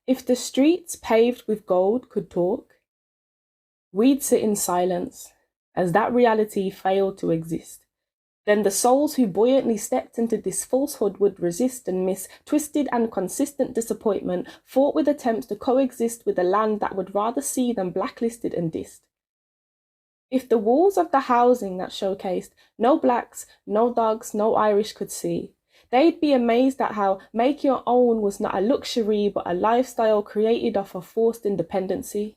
If the streets paved with gold could talk, we'd sit in silence, as that reality failed to exist. Then the souls who buoyantly stepped into this falsehood would resist and miss twisted and consistent disappointment, fought with attempts to coexist with a land that would rather see them blacklisted and dissed. If the walls of the housing that showcased no blacks, no dogs, no Irish could see, they'd be amazed at how make your own was not a luxury but a lifestyle created off of forced independency.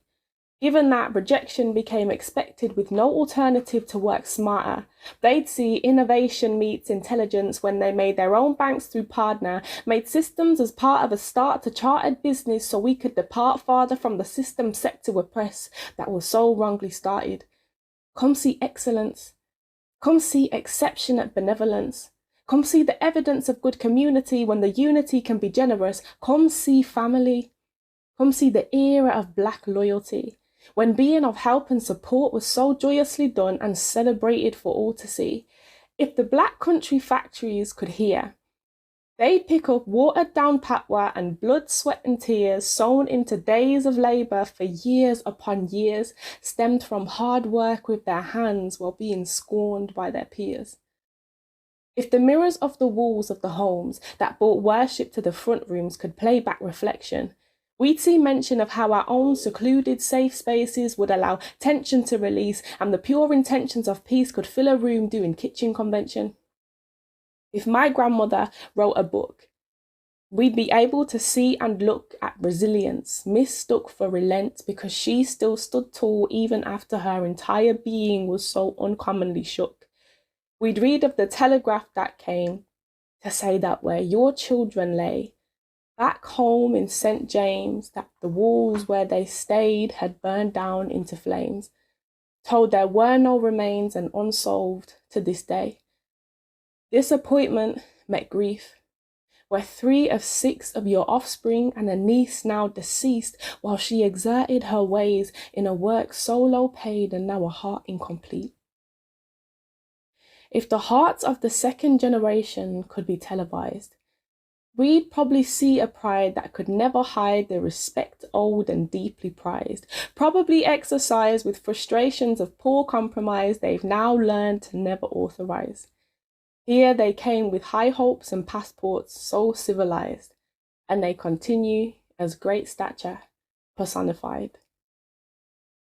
Given that rejection became expected with no alternative to work smarter, they'd see innovation meets intelligence when they made their own banks through Partner, made systems as part of a start to chartered business so we could depart farther from the system set to oppress that was so wrongly started. Come see excellence. Come see exceptionate benevolence. Come see the evidence of good community when the unity can be generous. Come see family. Come see the era of Black loyalty, when being of help and support was so joyously done and celebrated for all to see. If the Black country factories could hear, they'd pick up watered down patois and blood, sweat and tears sown into days of labour for years upon years, stemmed from hard work with their hands while being scorned by their peers. If the mirrors of the walls of the homes that brought worship to the front rooms could play back reflection, we'd see mention of how our own secluded safe spaces would allow tension to release and the pure intentions of peace could fill a room doing kitchen convention. If my grandmother wrote a book, we'd be able to see and look at resilience, mistook for relent, because she still stood tall even after her entire being was so uncommonly shook. We'd read of the telegraph that came to say that where your children lay, back home in St. James, that the walls where they stayed had burned down into flames, told there were no remains and unsolved to this day. Disappointment met grief, where 3 of 6 of your offspring and a niece now deceased while she exerted her ways in a work so low paid and now a heart incomplete. If the hearts of the second generation could be televised, we'd probably see a pride that could never hide the respect old and deeply prized, probably exercised with frustrations of poor compromise they've now learned to never authorize. Here they came with high hopes and passports so civilized, and they continue as great stature personified.